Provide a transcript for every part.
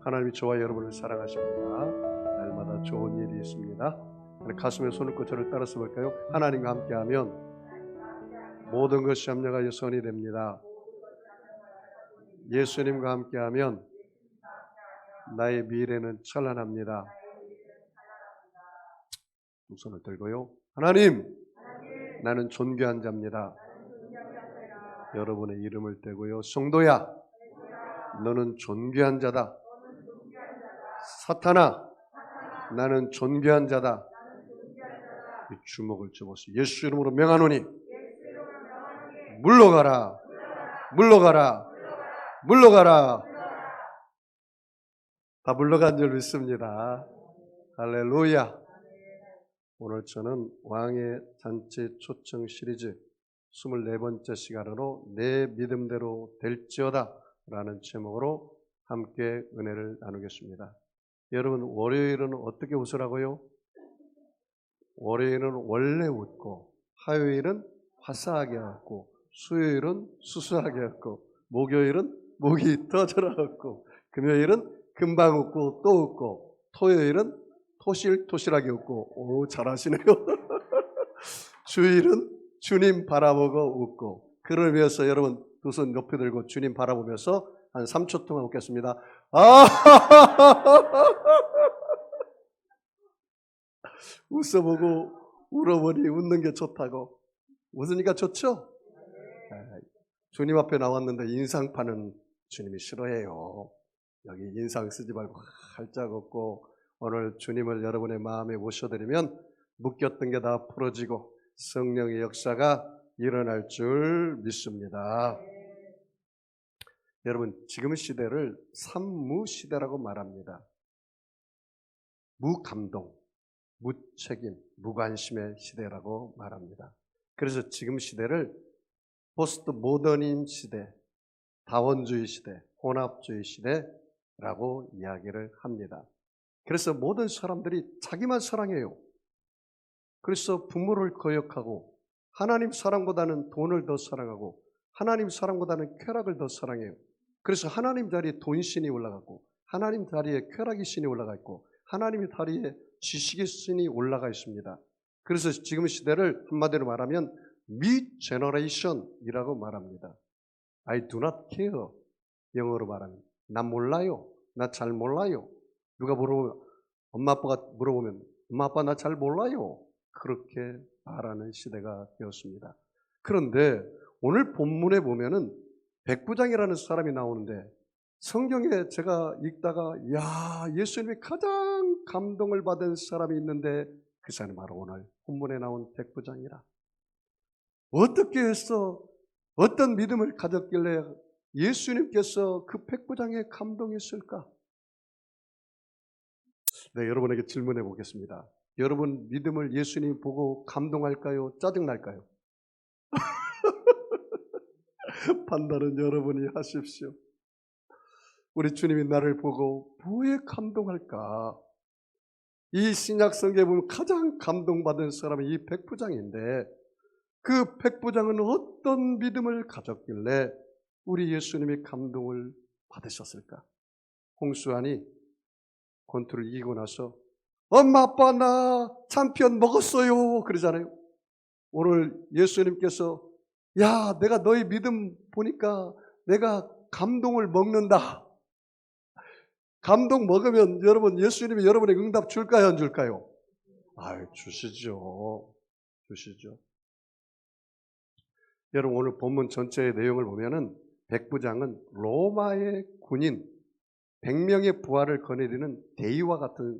하나님이 저와 여러분을 사랑하십니다. 날마다 좋은 일이 있습니다. 가슴에 손을 꽂고 저를 따라서 볼까요? 하나님과 함께하면 모든 것이 합력하여 선이 됩니다. 예수님과 함께하면 나의 미래는 찬란합니다. 두 손을 들고요. 하나님, 나는 존귀한 자입니다. 여러분의 이름을 떼고요. 성도야, 너는 존귀한 자다. 사탄아, 나는 존귀한 자다. 이 주먹을 집어서 예수 이름으로 명하노니 물러가라, 물러가라, 물러가라. 다 물러간 줄 믿습니다. 할렐루야. 오늘 저는 왕의 잔치 초청 시리즈 24번째 시간으로 내 믿음대로 될지어다 라는 제목으로 함께 은혜를 나누겠습니다. 여러분, 월요일은 어떻게 웃으라고요? 월요일은 원래 웃고, 화요일은 화사하게 웃고, 수요일은 수수하게 웃고, 목요일은 목이 터져라 웃고, 금요일은 금방 웃고 또 웃고, 토요일은 토실토실하게 웃고, 오 잘하시네요. 주일은 주님 바라보고 웃고. 그를 위해서 여러분 두 손 높이 들고 주님 바라보면서 한 3초 동안 웃겠습니다. 웃어보고 울어보니 웃는 게 좋다고. 웃으니까 좋죠? 주님 앞에 나왔는데 인상 파는 주님이 싫어해요. 여기 인상 쓰지 말고 활짝 웃고, 오늘 주님을 여러분의 마음에 모셔드리면 묶였던 게 다 풀어지고 성령의 역사가 일어날 줄 믿습니다. 여러분, 지금 시대를 삼무시대라고 말합니다. 무감동, 무책임, 무관심의 시대라고 말합니다. 그래서 지금 시대를 포스트 모더닌 시대, 다원주의 시대, 혼합주의 시대라고 이야기를 합니다. 그래서 모든 사람들이 자기만 사랑해요. 그래서 부모를 거역하고, 하나님 사랑보다는 돈을 더 사랑하고, 하나님 사랑보다는 쾌락을 더 사랑해요. 그래서 하나님 자리에 돈신이 올라가고, 하나님 자리에 쾌락의 신이 올라가 있고, 하나님의 자리에 지식의 신이 올라가 있습니다. 그래서 지금 시대를 한마디로 말하면 미제너레이션이라고 말합니다. I do not care. 영어로 말하면 나 몰라요. 나 잘 몰라요. 누가 물어보면, 엄마 아빠가 물어보면 엄마 아빠 나 잘 몰라요. 그렇게 말하는 시대가 되었습니다. 그런데 오늘 본문에 보면은 백부장이라는 사람이 나오는데, 성경에 제가 읽다가 예수님이 가장 감동을 받은 사람이 있는데 그 사람이 바로 오늘 본문에 나온 백부장이라. 어떻게 해서 어떤 믿음을 가졌길래 예수님께서 그 백부장에 감동했을까? 네, 여러분에게 질문해 보겠습니다. 여러분 믿음을 예수님 보고 감동할까요? 짜증날까요? 판단은 여러분이 하십시오. 우리 주님이 나를 보고 왜 감동할까? 이 신약 성경에 보면 가장 감동받은 사람이 이 백부장인데, 그 백부장은 어떤 믿음을 가졌길래 우리 예수님이 감동을 받으셨을까? 홍수환이 권투를 이기고 나서 엄마 아빠 나 챔피언 먹었어요 그러잖아요. 오늘 예수님께서 내가 너희 믿음 보니까 내가 감동을 먹는다. 감동 먹으면 여러분 예수님이 여러분에게 응답 줄까요 안 줄까요? 주시죠. 여러분 오늘 본문 전체의 내용을 보면은 백부장은 로마의 군인 100명의 부하를 거느리는 대위와 같은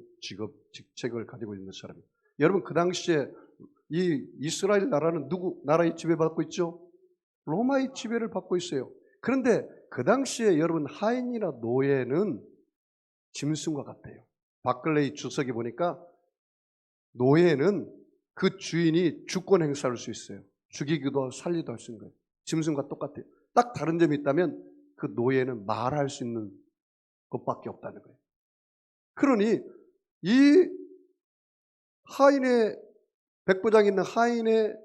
직책을 가지고 있는 사람이에요. 여러분 그 당시에 이 이스라엘 나라는 누구 나라의 지배받고 있죠? 로마의 지배를 받고 있어요. 그런데 그 당시에 여러분 하인이나 노예는 짐승과 같아요. 박글레이 주석이 보니까 노예는 그 주인이 주권 행사할 수 있어요. 죽이기도 하고 살리기도 할 수 있는 거예요. 짐승과 똑같아요. 딱 다른 점이 있다면 그 노예는 말할 수 있는 것밖에 없다는 거예요. 그러니 이 하인의 백부장에 있는 하인의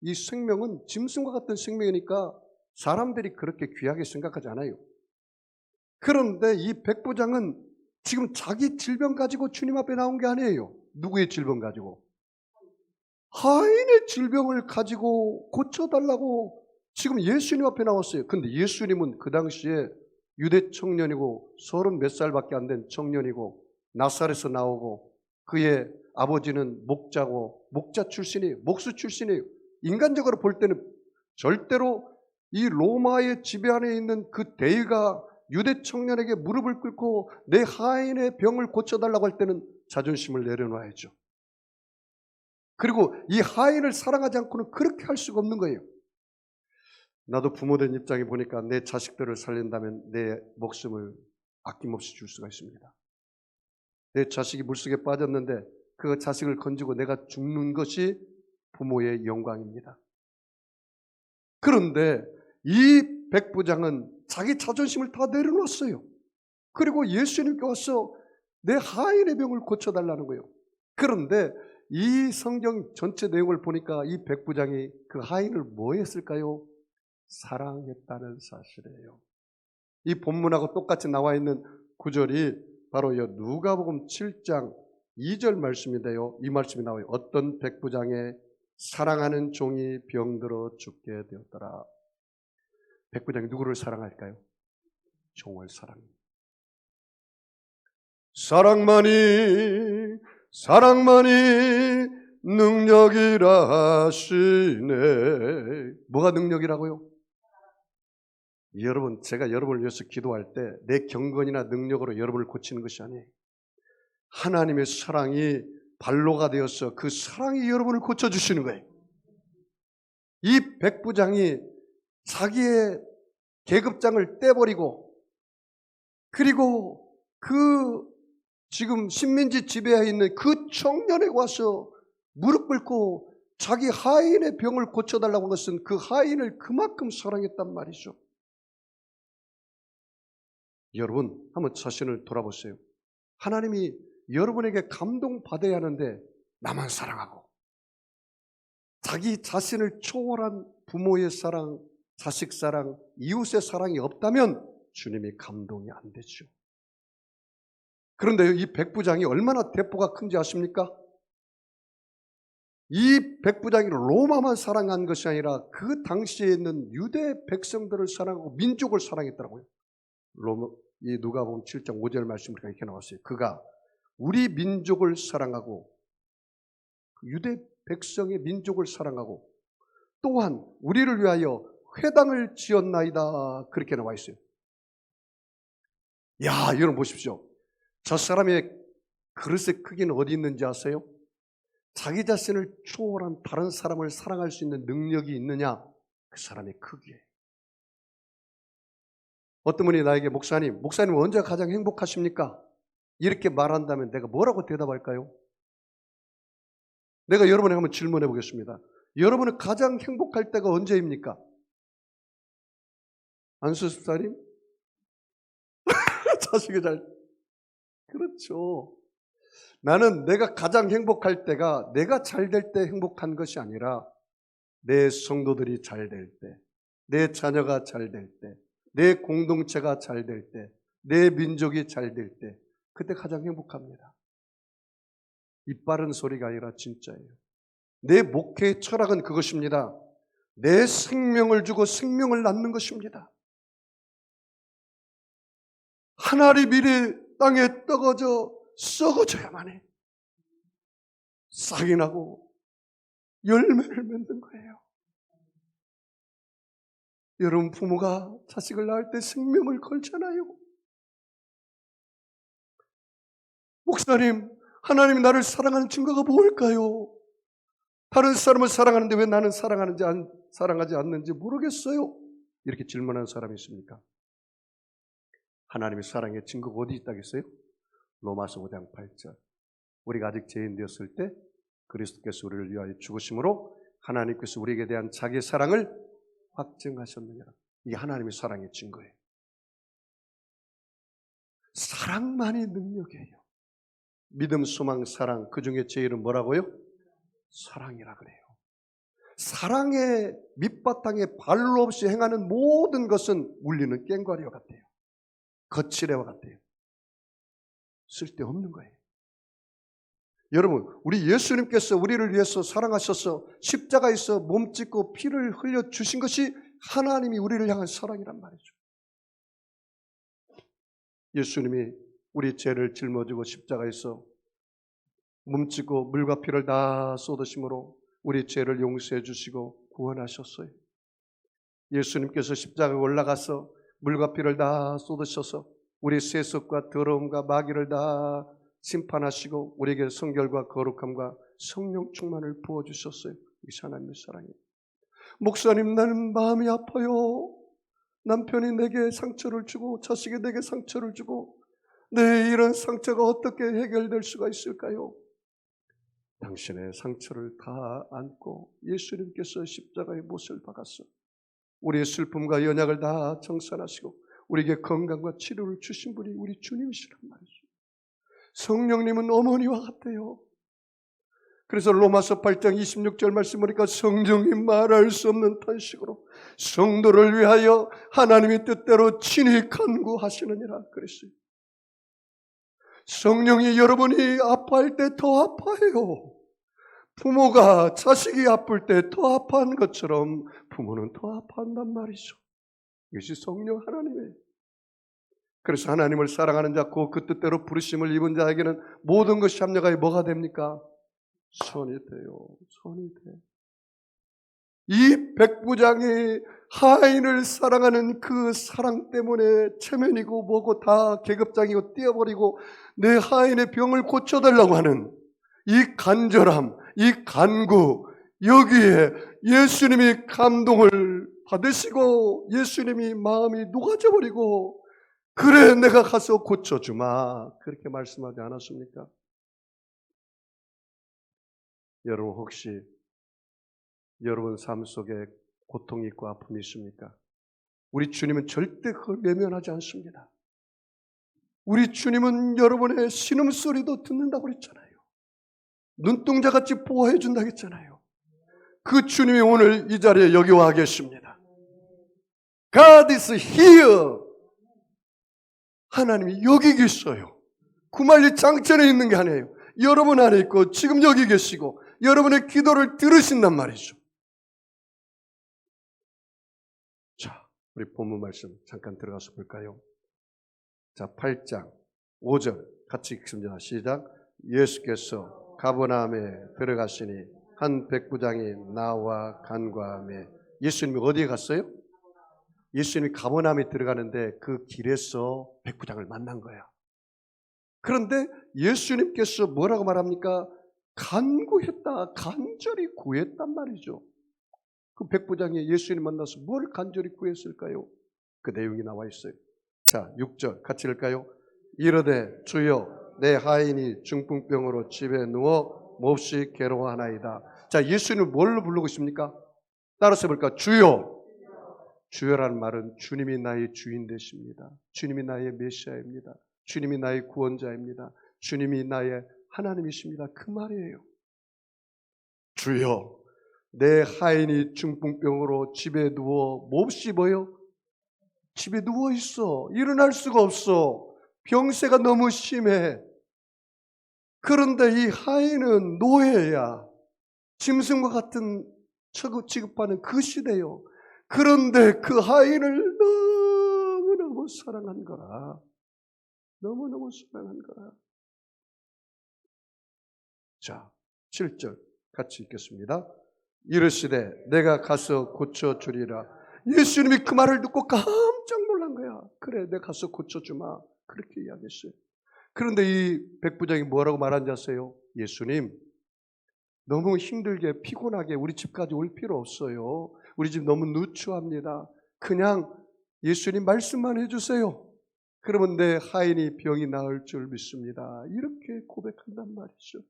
이 생명은 짐승과 같은 생명이니까 사람들이 그렇게 귀하게 생각하지 않아요. 그런데 이 백부장은 지금 자기 질병 가지고 주님 앞에 나온 게 아니에요. 누구의 질병 가지고? 하인의 질병을 가지고 고쳐달라고 지금 예수님 앞에 나왔어요. 근데 예수님은 그 당시에 유대 청년이고 30 몇 살밖에 안 된 청년이고 나사렛에서 나오고 그의 아버지는 목자 출신이에요. 목수 출신이에요. 인간적으로 볼 때는 절대로 이 로마의 지배 안에 있는 그 대의가 유대 청년에게 무릎을 꿇고 내 하인의 병을 고쳐달라고 할 때는 자존심을 내려놔야죠. 그리고 이 하인을 사랑하지 않고는 그렇게 할 수가 없는 거예요. 나도 부모된 입장에 보니까 내 자식들을 살린다면 내 목숨을 아낌없이 줄 수가 있습니다. 내 자식이 물속에 빠졌는데 그 자식을 건지고 내가 죽는 것이 부모의 영광입니다. 그런데 이 백부장은 자기 자존심을 다 내려놓았어요. 그리고 예수님께 와서 내 하인의 병을 고쳐달라는 거예요. 그런데 이 성경 전체 내용을 보니까 이 백부장이 그 하인을 뭐 했을까요? 사랑했다는 사실이에요. 이 본문하고 똑같이 나와 있는 구절이 바로 누가복음 7장 2절 말씀인데요. 이 말씀이 나와요. 어떤 백부장의 사랑하는 종이 병들어 죽게 되었더라. 백부장이 누구를 사랑할까요? 종을 사랑합니다. 사랑만이 능력이라 하시네. 뭐가 능력이라고요? 여러분, 제가 여러분을 위해서 기도할 때 내 경건이나 능력으로 여러분을 고치는 것이 아니에요. 하나님의 사랑이 발로가 되어서 그 사랑이 여러분을 고쳐주시는 거예요. 이 백부장이 자기의 계급장을 떼버리고 그리고 그 지금 식민지 지배하에 있는 그 청년에 와서 무릎 꿇고 자기 하인의 병을 고쳐달라고 한 것은 그 하인을 그만큼 사랑했단 말이죠. 여러분 한번 자신을 돌아보세요. 하나님이 여러분에게 감동받아야 하는데 나만 사랑하고 자기 자신을 초월한 부모의 사랑, 자식 사랑, 이웃의 사랑이 없다면 주님이 감동이 안 되죠. 그런데 이 백부장이 얼마나 대포가 큰지 아십니까? 이 백부장이 로마만 사랑한 것이 아니라 그 당시에 있는 유대 백성들을 사랑하고 민족을 사랑했더라고요. 이 누가복음 7장 5절 말씀이 이렇게 나왔어요. 그가 우리 민족을 사랑하고 유대 백성의 민족을 사랑하고 또한 우리를 위하여 회당을 지었나이다. 그렇게 나와 있어요. 야, 여러분 보십시오. 저 사람의 그릇의 크기는 어디 있는지 아세요? 자기 자신을 초월한 다른 사람을 사랑할 수 있는 능력이 있느냐? 그 사람의 크기예요. 어떤 분이 나에게 목사님 언제 가장 행복하십니까? 이렇게 말한다면 내가 뭐라고 대답할까요? 내가 여러분에게 한번 질문해 보겠습니다. 여러분은 가장 행복할 때가 언제입니까? 안수습사님? 자식이 그렇죠. 나는 내가 가장 행복할 때가 내가 잘 될 때 행복한 것이 아니라 내 성도들이 잘 될 때, 내 자녀가 잘 될 때, 내 공동체가 잘 될 때, 내 민족이 잘 될 때, 그때 가장 행복합니다. 입 바른 소리가 아니라 진짜예요. 내 목회의 철학은 그것입니다. 내 생명을 주고 생명을 낳는 것입니다. 한 알이 미리 땅에 떨어져 썩어져야만 해. 싹이 나고 열매를 맺는 거예요. 여러분 부모가 자식을 낳을 때 생명을 걸잖아요. 목사님, 하나님이 나를 사랑하는 증거가 뭘까요? 다른 사람을 사랑하는데 왜 나는 사랑하지 않는지 모르겠어요. 이렇게 질문하는 사람이 있습니까? 하나님의 사랑의 증거가 어디 있다겠어요? 로마서 5장 8절. 우리가 아직 죄인 되었을 때 그리스도께서 우리를 위하여 죽으심으로 하나님께서 우리에게 대한 자기의 사랑을 확증하셨느니라. 이게 하나님의 사랑의 증거예요. 사랑만이 능력이에요. 믿음, 소망, 사랑, 그 중에 제일은 뭐라고요? 사랑이라 그래요. 사랑의 밑바탕에 발로 없이 행하는 모든 것은 울리는 꽹과리와 같아요. 거칠애와 같아요. 쓸데없는 거예요. 여러분, 우리 예수님께서 우리를 위해서 사랑하셔서 십자가에서 몸짓고 피를 흘려주신 것이 하나님이 우리를 향한 사랑이란 말이죠. 예수님이 우리 죄를 짊어지고 십자가에서 몸짓고 물과 피를 다 쏟으심으로 우리 죄를 용서해 주시고 구원하셨어요. 예수님께서 십자가에 올라가서 물과 피를 다 쏟으셔서 우리 세속과 더러움과 마귀를 다 심판하시고 우리에게 성결과 거룩함과 성령 충만을 부어주셨어요. 이것이 하나님의 사랑이에요. 목사님, 나는 마음이 아파요. 남편이 내게 상처를 주고 자식이 내게 상처를 주고 내 이런 상처가 어떻게 해결될 수가 있을까요? 당신의 상처를 다 안고 예수님께서 십자가의 못을 박았어. 우리의 슬픔과 연약을 다 정산하시고 우리에게 건강과 치료를 주신 분이 우리 주님이시란 말이죠. 성령님은 어머니와 같아요. 그래서 로마서 8장 26절 말씀 보니까 성령이 말할 수 없는 탄식으로 성도를 위하여 하나님의 뜻대로 친히 간구하시느니라 그랬어요. 성령이 여러분이 아파할 때 더 아파해요. 부모가 자식이 아플 때 더 아파하는 것처럼 부모는 더 아파한단 말이죠. 이것이 성령 하나님이에요. 그래서 하나님을 사랑하는 자, 그 뜻대로 부르심을 입은 자에게는 모든 것이 합력하여 뭐가 됩니까? 선이 돼요. 선이 돼. 이 백부장이 하인을 사랑하는 그 사랑 때문에 체면이고 뭐고 다 계급장이고 띄어버리고 내 하인의 병을 고쳐달라고 하는 이 간절함, 이 간구, 여기에 예수님이 감동을 받으시고 예수님이 마음이 녹아져 버리고 그래 내가 가서 고쳐주마 그렇게 말씀하지 않았습니까? 여러분 혹시 여러분 삶 속에 고통이 있고 아픔이 있습니까? 우리 주님은 절대 그걸 외면하지 않습니다. 우리 주님은 여러분의 신음소리도 듣는다고 그랬잖아요. 눈동자같이 보호해 준다고 했잖아요. 그 주님이 오늘 이 자리에 여기 와 계십니다. God is here. 하나님이 여기 계셔요. 구말리 장천에 있는 게 아니에요. 여러분 안에 있고 지금 여기 계시고 여러분의 기도를 들으신단 말이죠. 자, 우리 본문 말씀 잠깐 들어가서 볼까요? 자, 8장 5절 같이 읽습니다. 시작. 예수께서 가버나움에 들어가시니 한 백부장이 나와 간과하며 예수님이 어디에 갔어요? 예수님이 가버나움에 들어가는데 그 길에서 백부장을 만난 거야. 그런데 예수님께서 뭐라고 말합니까? 간구했다, 간절히 구했단 말이죠. 그 백부장이 예수님 만나서 뭘 간절히 구했을까요? 그 내용이 나와 있어요. 자, 6절 같이 읽을까요? 이르되 주여 내 하인이 중풍병으로 집에 누워 몹시 괴로워하나이다. 자, 예수님을 뭘로 부르고 있습니까? 따라서 해볼까? 주여. 주여라는 말은 주님이 나의 주인 되십니다. 주님이 나의 메시아입니다. 주님이 나의 구원자입니다. 주님이 나의 하나님이십니다. 그 말이에요. 주여 내 하인이 중풍병으로 집에 누워 몹시 뭐요? 집에 누워 있어. 일어날 수가 없어. 병세가 너무 심해. 그런데 이 하인은 노예야. 짐승과 같은 취급하는 그 시대요. 그런데 그 하인을 너무너무 사랑한 거라. 너무너무 사랑한 거라. 자, 7절 같이 읽겠습니다. 이르시되 내가 가서 고쳐주리라. 예수님이 그 말을 듣고 깜짝 놀란 거야. 그래, 내가 가서 고쳐주마. 그렇게 이야기했어요. 그런데 이 백부장이 뭐라고 말한지 아세요? 예수님, 너무 힘들게 피곤하게 우리 집까지 올 필요 없어요. 우리 집 너무 누추합니다. 그냥 예수님 말씀만 해주세요. 그러면 내 하인이 병이 나을 줄 믿습니다. 이렇게 고백한단 말이죠.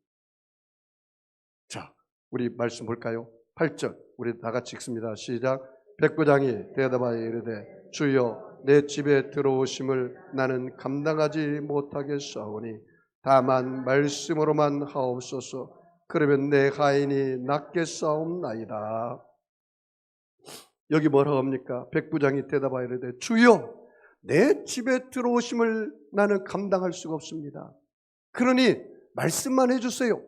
자, 우리 말씀 볼까요? 8절 우리 다 같이 읽습니다. 시작. 백부장이 대답하여 이르되 주여 내 집에 들어오심을 나는 감당하지 못하겠사오니 다만 말씀으로만 하옵소서. 그러면 내 하인이 낫겠사옵나이다. 여기 뭐라고 합니까? 백부장이 대답하여 이르되 주여 내 집에 들어오심을 나는 감당할 수가 없습니다. 그러니 말씀만 해주세요.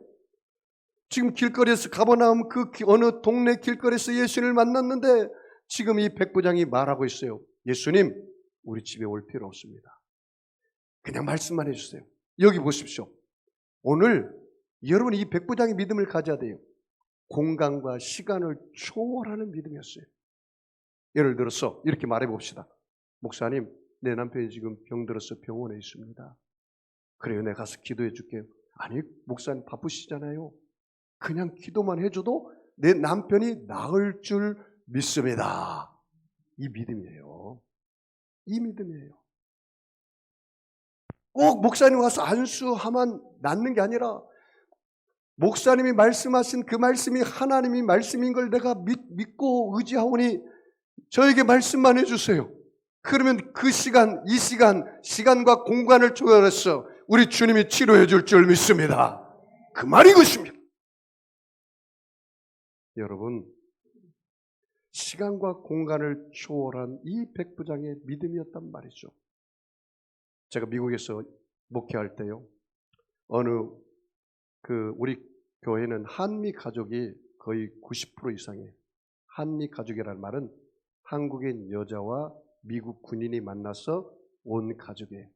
지금 길거리에서 가버나움 그 어느 동네 길거리에서 예수님을 만났는데 지금 이 백부장이 말하고 있어요. 예수님, 우리 집에 올 필요 없습니다. 그냥 말씀만 해주세요. 여기 보십시오. 오늘 여러분 이 백부장의 믿음을 가져야 돼요. 공간과 시간을 초월하는 믿음이었어요. 예를 들어서 이렇게 말해 봅시다. 목사님, 내 남편이 지금 병들어서 병원에 있습니다. 그래요, 내가 가서 기도해 줄게요. 아니, 목사님 바쁘시잖아요. 그냥 기도만 해줘도 내 남편이 나을 줄 믿습니다. 이 믿음이에요. 이 믿음이에요. 꼭 목사님 와서 안수하면 낫는 게 아니라 목사님이 말씀하신 그 말씀이 하나님이 말씀인 걸 내가 믿고 의지하오니 저에게 말씀만 해주세요. 그러면 그 시간, 이 시간과 공간을 초월해서 우리 주님이 치료해 줄 줄 믿습니다. 그 말이 것입니다. 여러분, 시간과 공간을 초월한 이 백부장의 믿음이었단 말이죠. 제가 미국에서 목회할 때요, 우리 교회는 한미 가족이 거의 90% 이상이에요. 한미 가족이라는 말은 한국인 여자와 미국 군인이 만나서 온 가족이에요.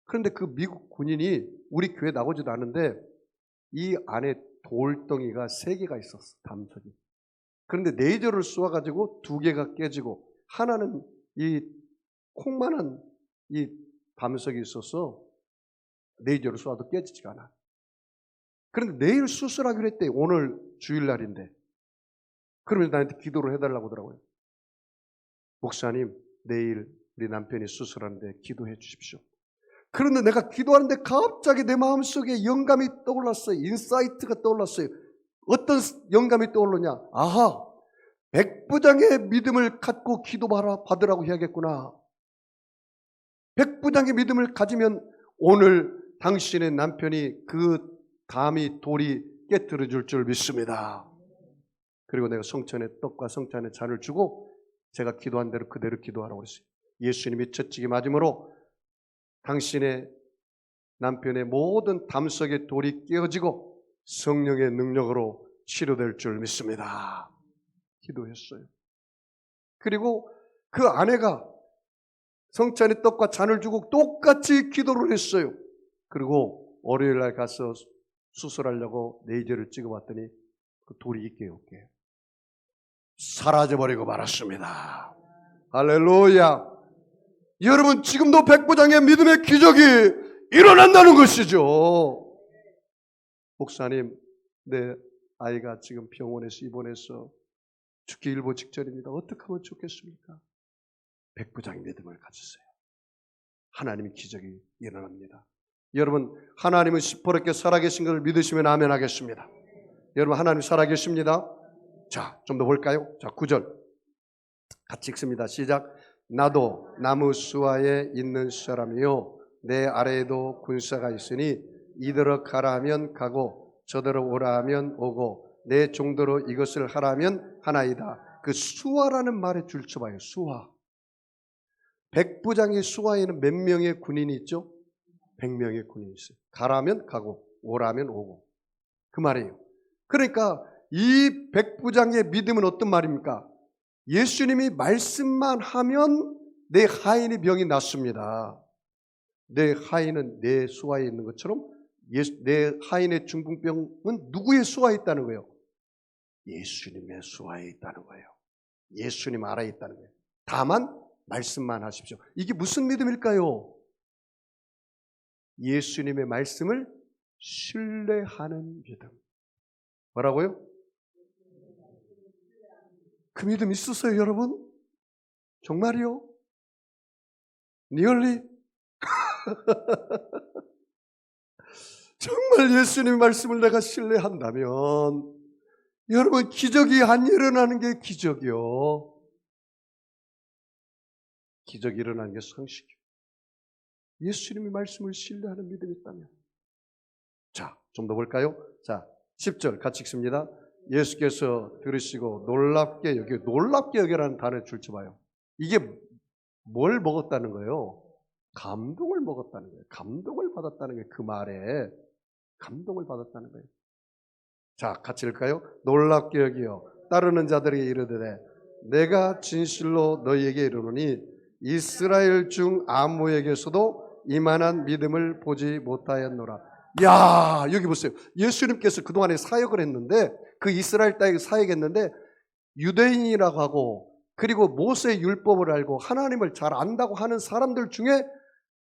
그런데 그 미국 군인이 우리 교회 나오지도 않은데 이 안에 돌덩이가 3개가 있었어, 담석이. 그런데 레이저를 쏘아가지고 2개가 깨지고 하나는 이 콩만한 이 담석이 있어서 레이저를 쏘아도 깨지지가 않아. 그런데 내일 수술하기로 했대. 오늘 주일날인데. 그러면 나한테 기도를 해달라고 하더라고요. 목사님, 내일 우리 남편이 수술하는데 기도해 주십시오. 그런데 내가 기도하는데 갑자기 내 마음속에 영감이 떠올랐어요. 인사이트가 떠올랐어요. 어떤 영감이 떠오르냐? 아하, 백부장의 믿음을 갖고 받으라고 해야겠구나. 백부장의 믿음을 가지면 오늘 당신의 남편이 그 돌이 깨뜨려 줄 줄 믿습니다. 그리고 내가 성찬의 떡과 성찬의 잔을 주고 제가 기도한 대로 그대로 기도하라고 했어요. 예수님이 채찍이 맞음으로 당신의 남편의 모든 담석의 돌이 깨어지고 성령의 능력으로 치료될 줄 믿습니다. 기도했어요. 그리고 그 아내가 성찬의 떡과 잔을 주고 똑같이 기도를 했어요. 그리고 월요일 날 가서 수술하려고 레이저를 찍어봤더니 그 돌이 있게 없게 사라져버리고 말았습니다. 할렐루야. 여러분, 지금도 백부장의 믿음의 기적이 일어난다는 것이죠. 목사님, 내 아이가 지금 병원에서 입원해서 죽기 일보 직전입니다. 어떻게 하면 좋겠습니까? 백부장의 믿음을 가지세요. 하나님의 기적이 일어납니다. 여러분, 하나님은 시퍼렇게 살아계신 것을 믿으시면 아멘 하겠습니다. 여러분, 하나님 살아계십니다. 자, 좀 더 볼까요? 자, 9절 같이 읽습니다. 시작. 나도 나무 수하에 있는 사람이요 내 아래에도 군사가 있으니 이더러 가라 하면 가고 저더러 오라 하면 오고 내 종대로 이것을 하라 하면 하나이다. 그 수하라는 말에 줄쳐봐요. 수하. 백부장의 수하에는 몇 명의 군인이 있죠? 100명의 군인이 있어요. 가라면 가고 오라면 오고. 그 말이에요. 그러니까 이 백부장의 믿음은 어떤 말입니까? 예수님이 말씀만 하면 내 하인의 병이 낫습니다. 내 하인은 내 수하에 있는 것처럼 내 하인의 중풍병은 누구의 수하에 있다는 거예요? 예수님의 수하에 있다는 거예요. 예수님 아래에 있다는 거예요. 다만 말씀만 하십시오. 이게 무슨 믿음일까요? 예수님의 말씀을 신뢰하는 믿음. 뭐라고요? 그 믿음 있으세요, 여러분? 정말이요? 리얼리? 정말 예수님의 말씀을 내가 신뢰한다면 여러분, 기적이 안 일어나는 게 기적이요. 기적이 일어나는 게 상식이요. 예수님의 말씀을 신뢰하는 믿음이 있다면. 자, 좀 더 볼까요? 자, 10절 같이 읽습니다. 예수께서 들으시고 놀랍게 여기라는 단어에 줄쳐봐요. 이게 뭘 먹었다는 거예요? 감동을 먹었다는 거예요. 감동을 받았다는 게 그 말에 감동을 받았다는 거예요. 자, 같이 읽을까요? 놀랍게 여기어 따르는 자들에게 이르되 내가 진실로 너희에게 이르노니 이스라엘 중 아무에게서도 이만한 믿음을 보지 못하였노라. 야, 여기 보세요. 예수님께서 그동안에 사역을 했는데 그 이스라엘 땅에 사역했는데 유대인이라고 하고 그리고 모세의 율법을 알고 하나님을 잘 안다고 하는 사람들 중에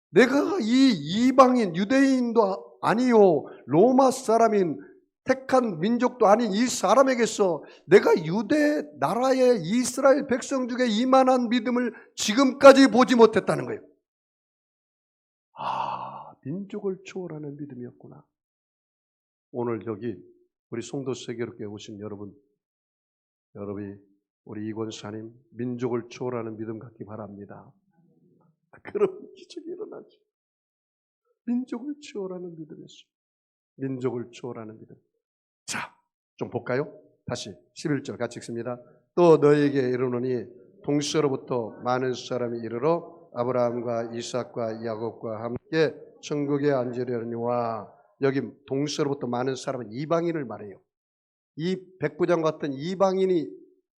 내가 이 이방인 유대인도 아니요 로마 사람인 택한 민족도 아닌 이 사람에게서 내가 유대 나라의 이스라엘 백성 중에 이만한 믿음을 지금까지 보지 못했다는 거예요. 아, 민족을 초월하는 믿음이었구나. 오늘 여기 우리 송도 세계롭게 오신 여러분이 우리 이권사님 민족을 초월하는 믿음 갖기 바랍니다. 그런 기적이 일어나죠. 민족을 초월하는 믿음이었어요. 민족을 초월하는 믿음. 자, 좀 볼까요? 다시 11절 같이 읽습니다. 또 너희에게 이르노니 동서로부터 많은 사람이 이르러 아브라함과 이삭과 야곱과 함께 천국에 앉으려니와. 여기 동서로부터 많은 사람은 이방인을 말해요. 이 백부장 같은 이방인이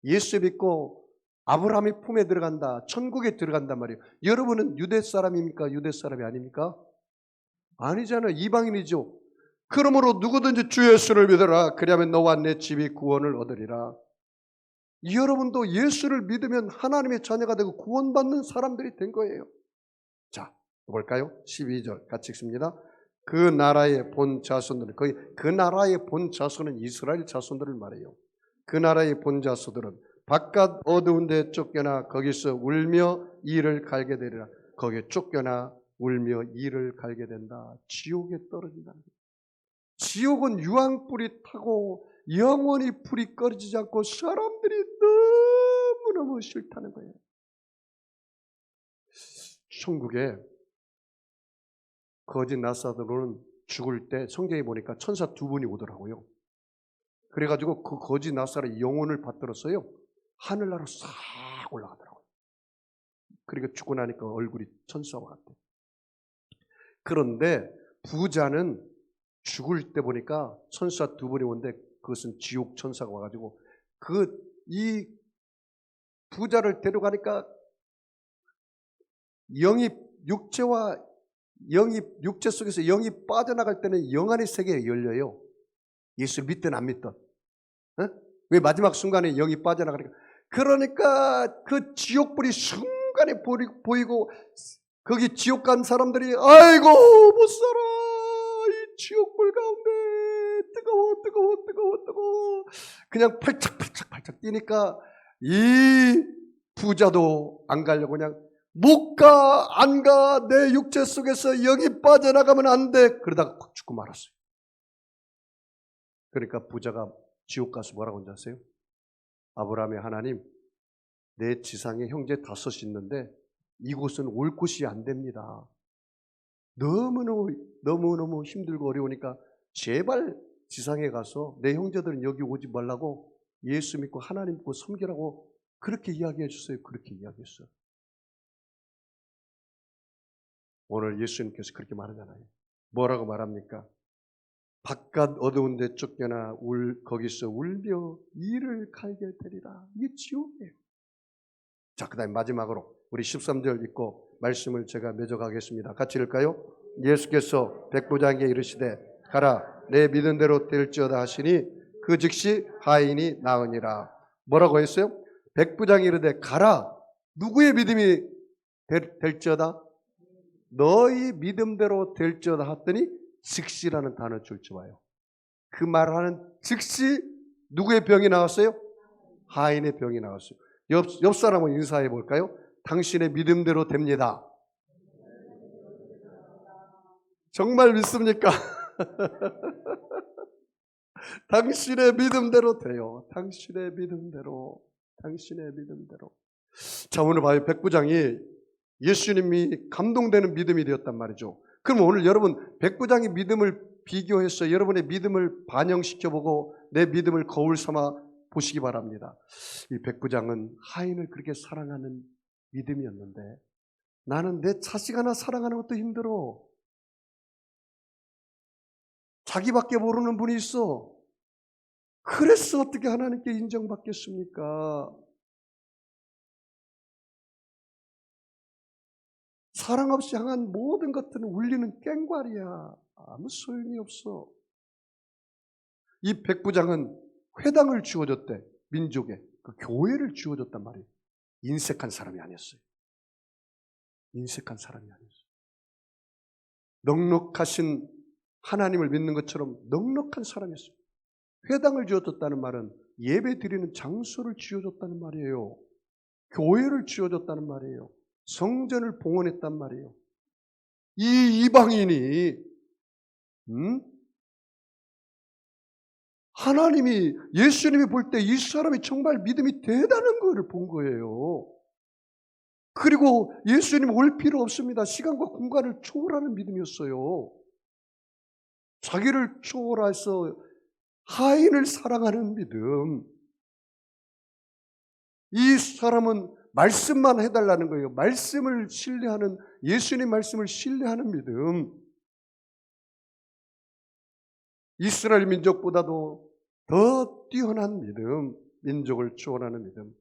예수 믿고 아브라함의 품에 들어간다, 천국에 들어간단 말이에요. 여러분은 유대 사람입니까? 유대 사람이 아닙니까? 아니잖아요. 이방인이죠. 그러므로 누구든지 주 예수를 믿어라. 그리하면 너와 내 집이 구원을 얻으리라. 여러분도 예수를 믿으면 하나님의 자녀가 되고 구원받는 사람들이 된 거예요. 자, 볼까요? 12절 같이 읽습니다. 그 나라의 본 자손들은, 그 나라의 본 자손은 이스라엘 자손들을 말해요. 그 나라의 본 자손들은 바깥 어두운 데 쫓겨나 거기서 울며 이를 갈게 되리라. 거기에 쫓겨나 울며 이를 갈게 된다. 지옥에 떨어진다는 거예요. 지옥은 유황불이 타고 영원히 불이 꺼지지 않고 사람들이 너무너무 싫다는 거예요. 천국에 거짓 나사들은 죽을 때 성경에 보니까 천사 두 분이 오더라고요. 그래가지고 그 거짓 나사의 영혼을 받들었어요. 하늘나라로 싹 올라가더라고요. 그러니까 죽고 나니까 얼굴이 천사와 같아. 그런데 부자는 죽을 때 보니까 천사 두 분이 오는데 그것은 지옥 천사가 와가지고 이 부자를 데려가니까 영이 육체 속에서 영이 빠져나갈 때는 영안의 세계에 열려요. 예수를 믿든 안 믿든. 왜 마지막 순간에 영이 빠져나가니까. 그러니까 그 지옥불이 순간에 보이고 거기 지옥 간 사람들이 아이고 못 살아. 이 지옥불 가운데 뜨거워 그냥 팔짝팔짝 뛰니까 이 부자도 안 가려고 그냥 못 가, 안 가, 내 육체 속에서 영이 빠져나가면 안 돼. 그러다가 확 죽고 말았어요. 그러니까 부자가 지옥 가서 뭐라고 하는지 아세요? 아브라함의 하나님, 내 지상에 형제 5이 있는데 이곳은 올 곳이 안 됩니다. 너무너무 힘들고 어려우니까 제발 지상에 가서 내 형제들은 여기 오지 말라고 예수 믿고 하나님 믿고 섬기라고 그렇게 이야기해 주세요. 그렇게 이야기했어요. 오늘 예수님께서 그렇게 말하잖아요. 뭐라고 말합니까? 바깥 어두운 데 쫓겨나 거기서 울며 이를 갈게 되리라. 이게 지옥이에요. 자, 그 다음에 마지막으로 우리 13절 읽고 말씀을 제가 맺어가겠습니다. 같이 읽을까요? 예수께서 백부장에게 이르시되 가라 내 믿은 대로 될지어다 하시니 그 즉시 하인이 나으니라. 뭐라고 했어요? 백부장이 이르되 가라. 누구의 믿음이 될지어다? 너희 믿음대로 될지어다 했더니 즉시라는 단어 줄지 마요. 그 말하는 즉시 누구의 병이 나왔어요? 하인의 병이 나왔어요. 옆 사람을 인사해 볼까요? 당신의 믿음대로 됩니다. 정말 믿습니까? 당신의 믿음대로 돼요. 당신의 믿음대로. 자, 오늘 봐요. 백부장이 예수님이 감동되는 믿음이 되었단 말이죠. 그럼 오늘 여러분 백부장의 믿음을 비교해서 여러분의 믿음을 반영시켜보고 내 믿음을 거울 삼아 보시기 바랍니다. 이 백부장은 하인을 그렇게 사랑하는 믿음이었는데 나는 내 자식 하나 사랑하는 것도 힘들어. 자기밖에 모르는 분이 있어. 그래서 어떻게 하나님께 인정받겠습니까? 사랑 없이 향한 모든 것들은 울리는 꽹과리야. 아무 소용이 없어. 이 백부장은 회당을 주어줬대. 민족에. 그 교회를 주어줬단 말이에요. 인색한 사람이 아니었어요. 인색한 사람이 아니었어요. 넉넉하신 하나님을 믿는 것처럼 넉넉한 사람이었어요. 회당을 지어줬다는 말은 예배 드리는 장소를 지어줬다는 말이에요. 교회를 지어줬다는 말이에요. 성전을 봉헌했단 말이에요. 이 이방인이 하나님이 예수님이 볼 때 이 사람이 정말 믿음이 대단한 것을 본 거예요. 그리고 예수님 올 필요 없습니다. 시간과 공간을 초월하는 믿음이었어요. 자기를 초월해서 하인을 사랑하는 믿음. 이 사람은 말씀만 해달라는 거예요. 말씀을 신뢰하는, 예수님 말씀을 신뢰하는 믿음. 이스라엘 민족보다도 더 뛰어난 믿음, 민족을 초월하는 믿음.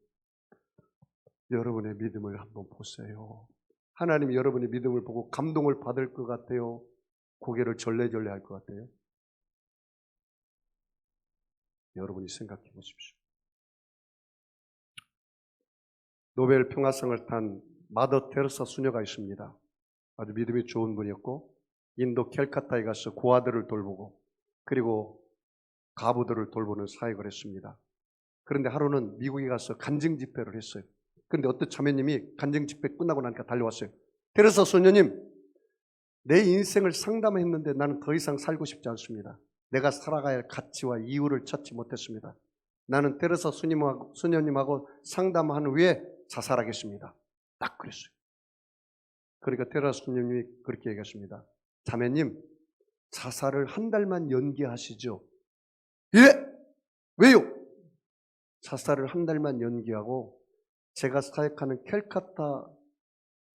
여러분의 믿음을 한번 보세요. 하나님이 여러분의 믿음을 보고 감동을 받을 것 같아요? 고개를 절레절레 할 것 같아요? 여러분이 생각해 보십시오. 노벨 평화상을 탄 마더 테레사 수녀가 있습니다. 아주 믿음이 좋은 분이었고 인도 캘카타에 가서 고아들을 돌보고 그리고 가부들을 돌보는 사역을 했습니다. 그런데 하루는 미국에 가서 간증 집회를 했어요. 그런데 어떤 자매님이 간증 집회 끝나고 나니까 달려왔어요. 테레사 수녀님, 내 인생을 상담했는데 나는 더 이상 살고 싶지 않습니다. 내가 살아가야 할 가치와 이유를 찾지 못했습니다. 나는 테레사 수녀님하고 상담한 후에 자살하겠습니다. 딱 그랬어요. 그러니까 테레사 수녀님이 그렇게 얘기했습니다. 자매님, 자살을 한 달만 연기하시죠. 예? 왜요? 자살을 한 달만 연기하고 제가 사역하는 캘카타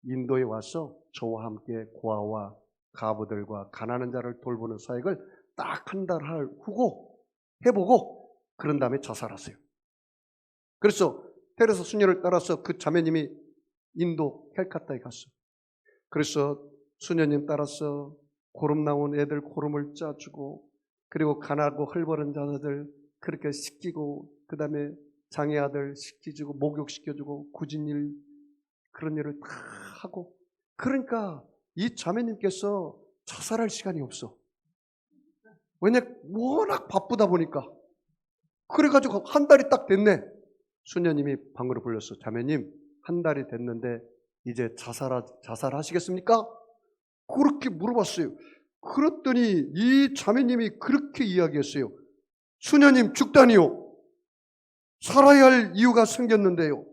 인도에 와서 저와 함께 고아와 가부들과 가난한 자를 돌보는 사역을 딱 한 달 후고 해보고 그런 다음에 자살하세요. 그래서 테레사 수녀를 따라서 그 자매님이 인도 캘카타에 갔어요. 그래서 수녀님 따라서 고름 나온 애들 고름을 짜주고 그리고 가난하고 헐벗은 자들 그렇게 씻기고 그 다음에 장애 아들 씻기주고 목욕시켜주고 굳은 일 그런 일을 다 하고 그러니까 이 자매님께서 자살할 시간이 없어. 왜냐 워낙 바쁘다 보니까 그래가지고 한 달이 딱 됐네. 수녀님이 방으로 불렀어. 자매님 한 달이 됐는데 이제 자살하시겠습니까? 그렇게 물어봤어요. 그랬더니 이 자매님이 그렇게 이야기했어요. 수녀님 죽다니요. 살아야 할 이유가 생겼는데요.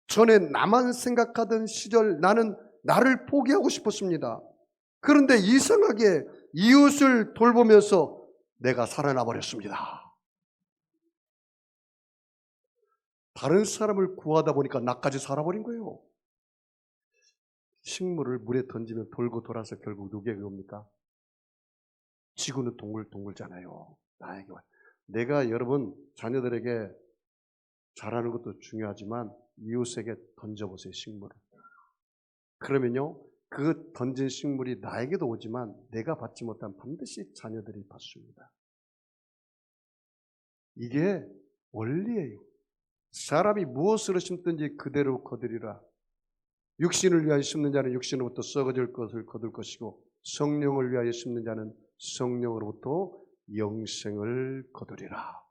전에 나만 생각하던 시절 나는 나를 포기하고 싶었습니다. 그런데 이상하게 이웃을 돌보면서 내가 살아나 버렸습니다. 다른 사람을 구하다 보니까 나까지 살아버린 거예요. 식물을 물에 던지면 돌고 돌아서 결국 누구에게 옵니까? 지구는 동글동글잖아요. 나에게 와. 내가 여러분 자녀들에게 잘하는 것도 중요하지만 이웃에게 던져보세요. 식물을. 그러면요 그 던진 식물이 나에게도 오지만 내가 받지 못한 반드시 자녀들이 받습니다. 이게 원리예요. 사람이 무엇으로 심든지 그대로 거두리라. 육신을 위하여 심는 자는 육신으로부터 썩어질 것을 거둘 것이고 성령을 위하여 심는 자는 성령으로부터 영생을 거두리라.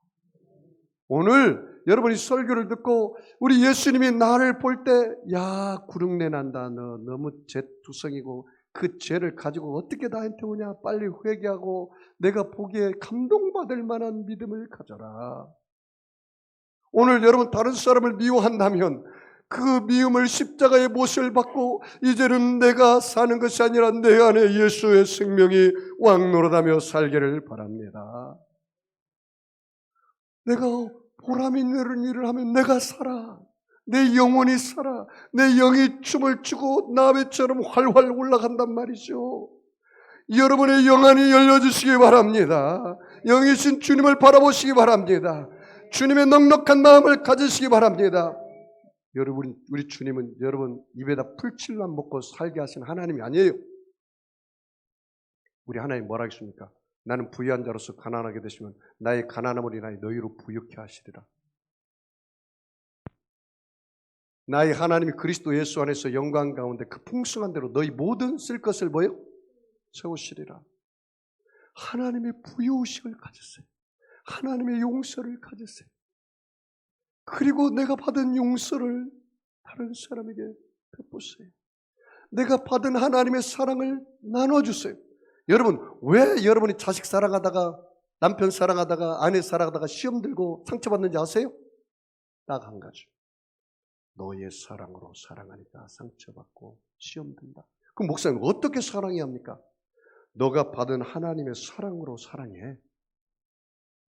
오늘 여러분이 설교를 듣고 우리 예수님이 나를 볼 때 야 구릉내 난다. 너 너무 죄투성이고 그 죄를 가지고 어떻게 나한테 오냐. 빨리 회개하고 내가 보기에 감동받을 만한 믿음을 가져라. 오늘 여러분 다른 사람을 미워한다면 그 미움을 십자가의 못을 받고 이제는 내가 사는 것이 아니라 내 안에 예수의 생명이 왕노릇하며 살기를 바랍니다. 내가 보람 있는 일을 하면 내가 살아. 내 영혼이 살아. 내 영이 춤을 추고 나베처럼 활활 올라간단 말이죠. 여러분의 영안이 열려주시기 바랍니다. 영이신 주님을 바라보시기 바랍니다. 주님의 넉넉한 마음을 가지시기 바랍니다. 여러분, 우리 주님은 여러분 입에다 풀칠만 먹고 살게 하신 하나님이 아니에요. 우리 하나님 뭐라 하겠습니까? 나는 부유한 자로서 가난하게 되시면 나의 가난함을 인하여 너희로 부유케 하시리라. 나의 하나님이 그리스도 예수 안에서 영광 가운데 그 풍성한 대로 너희 모든 쓸 것을 뭐요? 채우시리라. 하나님의 부유의식을 가졌어요. 하나님의 용서를 가졌어요. 그리고 내가 받은 용서를 다른 사람에게 베푸세요. 내가 받은 하나님의 사랑을 나눠주세요. 여러분, 왜 여러분이 자식 사랑하다가 남편 사랑하다가 아내 사랑하다가 시험 들고 상처받는지 아세요? 딱 한 가지. 너의 사랑으로 사랑하니까 상처받고 시험 든다. 그럼 목사님 어떻게 사랑해야 합니까? 너가 받은 하나님의 사랑으로 사랑해.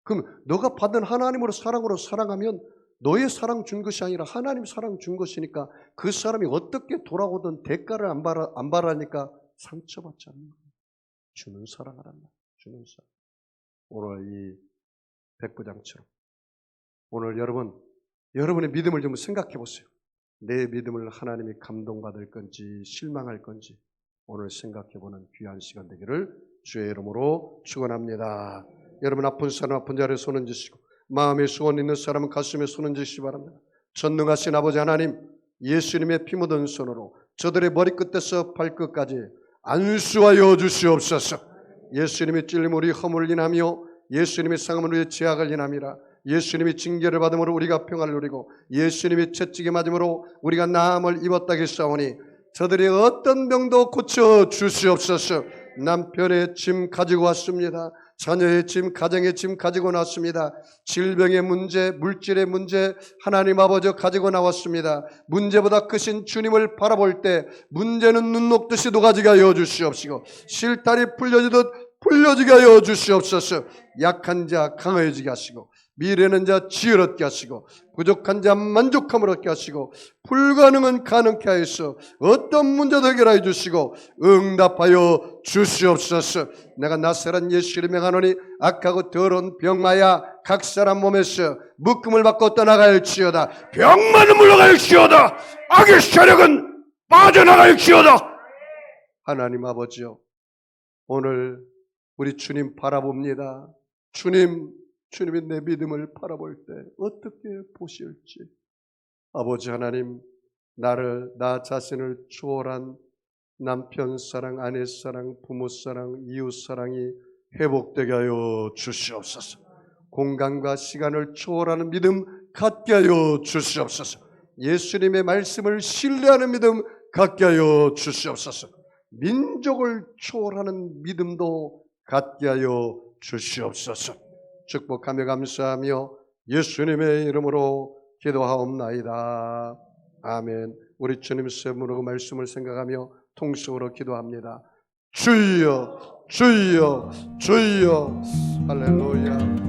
그럼 너가 받은 하나님으로 사랑으로 사랑하면 너의 사랑 준 것이 아니라 하나님 사랑 준 것이니까 그 사람이 어떻게 돌아오든 대가를 안 바라니까 상처받지 않는 거예요. 주는 사랑하란 말이에요. 주는 사랑. 오늘 이 백부장처럼 오늘 여러분의 믿음을 좀 생각해 보세요. 내 믿음을 하나님이 감동받을 건지 실망할 건지 오늘 생각해보는 귀한 시간 되기를 주의 이름으로 축원합니다. 여러분 아픈 사람 아픈 자리에 손 얹으시고 마음에 소원 있는 사람은 가슴에 손 얹으시기 바랍니다. 전능하신 아버지 하나님, 예수님의 피 묻은 손으로 저들의 머리끝에서 발끝까지 안수하여 주시옵소서. 예수님의 찔림 우리 허물을 인하며 예수님의 상함은 우리의 죄악을 인함이라. 예수님이 징계를 받음으로 우리가 평안을 누리고 예수님이 채찍에 맞음으로 우리가 나음을 입었다기 싸우니 저들의 어떤 병도 고쳐 주시옵소서. 남편의 짐 가지고 왔습니다. 자녀의 짐, 가정의 짐 가지고 나왔습니다. 질병의 문제, 물질의 문제 하나님 아버지 가지고 나왔습니다. 문제보다 크신 주님을 바라볼 때 문제는 눈 녹듯이 녹아지게 하여 주시옵시고 실타리 풀려지게 하여 주시옵소서. 약한 자 강해지게 하시고 미래는 자 지혜롭게 하시고 부족한 자 만족함을 얻게 하시고 불가능은 가능케 하여서 어떤 문제도 해결하여 주시고 응답하여 주시옵소서. 내가 나사렛 예수 이름에 명하노니 악하고 더러운 병마야 각 사람 몸에서 묶음을 받고 떠나갈지어다. 병만은 물러갈지어다. 악의 세력은 빠져나갈지어다. 하나님 아버지요, 오늘 우리 주님 바라봅니다. 주님이 내 믿음을 바라볼 때 어떻게 보실지. 아버지 하나님, 나 자신을 초월한 남편 사랑, 아내 사랑, 부모 사랑, 이웃 사랑이 회복되게 하여 주시옵소서. 공간과 시간을 초월하는 믿음 갖게 하여 주시옵소서. 예수님의 말씀을 신뢰하는 믿음 갖게 하여 주시옵소서. 민족을 초월하는 믿음도 갖게 하여 주시옵소서. 축복하며 감사하며 예수님의 이름으로 기도하옵나이다. 아멘. 우리 주님 세문으로 말씀을 생각하며 통성으로 기도합니다. 주여, 주여, 주여. 할렐루야.